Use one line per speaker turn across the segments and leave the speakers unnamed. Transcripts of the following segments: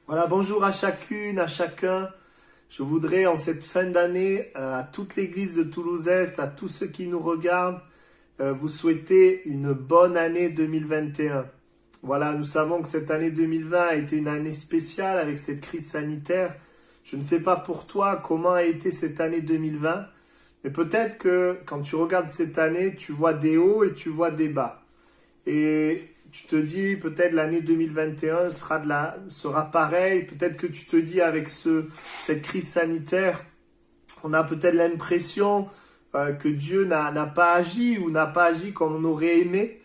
Voilà, bonjour à chacune, à chacun. Je voudrais en cette fin d'année, à toute l'église de Toulouse-Est, à tous ceux qui nous regardent, vous souhaiter une bonne année 2021. Voilà, nous savons que cette année 2020 a été une année spéciale avec cette crise sanitaire. Je ne sais pas pour toi comment a été cette année 2020, mais peut-être que quand tu regardes cette année, tu vois des hauts et tu vois des bas. Et tu te dis peut-être l'année 2021 sera pareil. Peut-être que tu te dis avec cette crise sanitaire, on a peut-être l'impression que Dieu n'a pas agi ou n'a pas agi comme on aurait aimé.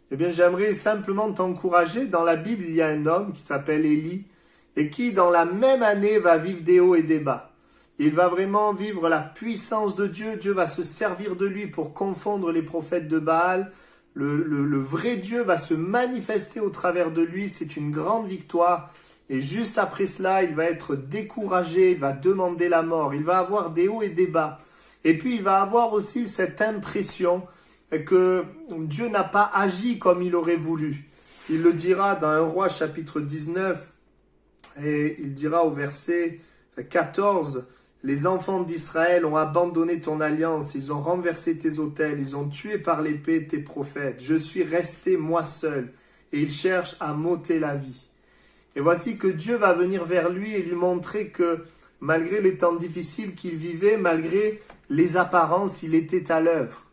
Eh bien, j'aimerais simplement t'encourager. Dans la Bible, il y a un homme qui s'appelle Élie et qui, dans la même année, va vivre des hauts et des bas. Il va vraiment vivre la puissance de Dieu. Dieu va se servir de lui pour confondre les prophètes de Baal. Le vrai Dieu va se manifester au travers de lui, c'est une grande victoire. Et juste après cela, il va être découragé, il va demander la mort, il va avoir des hauts et des bas. Et puis il va avoir aussi cette impression que Dieu n'a pas agi comme il aurait voulu. Il le dira dans 1 Roi chapitre 19, et il dira au verset 14, « Les enfants d'Israël ont abandonné ton alliance, ils ont renversé tes autels, ils ont tué par l'épée tes prophètes. Je suis resté moi seul, et ils cherchent à m'ôter la vie. » Et voici que Dieu va venir vers lui et lui montrer que malgré les temps difficiles qu'il vivait, malgré les apparences, il était à l'œuvre.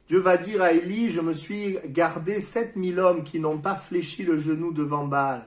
Dieu va dire à Élie, « Je me suis gardé 7000 hommes qui n'ont pas fléchi le genou devant Baal. »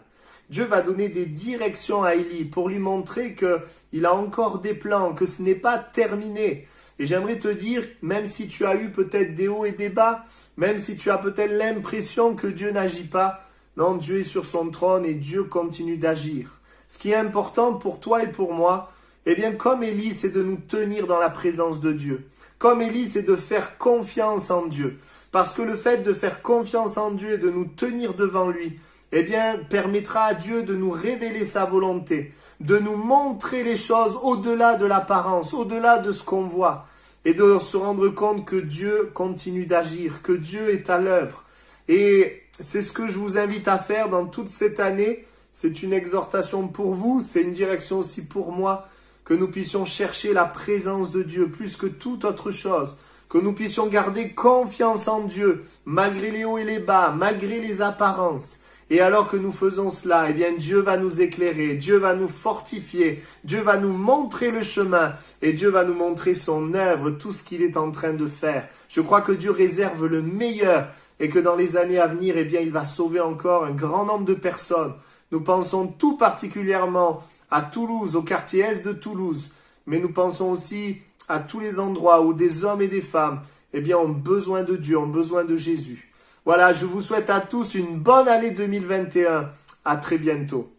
Dieu va donner des directions à Élie pour lui montrer qu'il a encore des plans, que ce n'est pas terminé. Et j'aimerais te dire, même si tu as eu peut-être des hauts et des bas, même si tu as peut-être l'impression que Dieu n'agit pas, non, Dieu est sur son trône et Dieu continue d'agir. Ce qui est important pour toi et pour moi, eh bien comme Élie, c'est de nous tenir dans la présence de Dieu. Comme Élie, c'est de faire confiance en Dieu. Parce que le fait de faire confiance en Dieu et de nous tenir devant lui, eh bien, permettra à Dieu de nous révéler sa volonté, de nous montrer les choses au-delà de l'apparence, au-delà de ce qu'on voit, et de se rendre compte que Dieu continue d'agir, que Dieu est à l'œuvre. Et c'est ce que je vous invite à faire dans toute cette année. C'est une exhortation pour vous, c'est une direction aussi pour moi, que nous puissions chercher la présence de Dieu plus que toute autre chose, que nous puissions garder confiance en Dieu, malgré les hauts et les bas, malgré les apparences. Et alors que nous faisons cela, eh bien Dieu va nous éclairer, Dieu va nous fortifier, Dieu va nous montrer le chemin et Dieu va nous montrer son œuvre, tout ce qu'il est en train de faire. Je crois que Dieu réserve le meilleur et que dans les années à venir, eh bien il va sauver encore un grand nombre de personnes. Nous pensons tout particulièrement à Toulouse, au quartier Est de Toulouse, mais nous pensons aussi à tous les endroits où des hommes et des femmes, eh bien ont besoin de Dieu, ont besoin de Jésus. Voilà, je vous souhaite à tous une bonne année 2021. À très bientôt.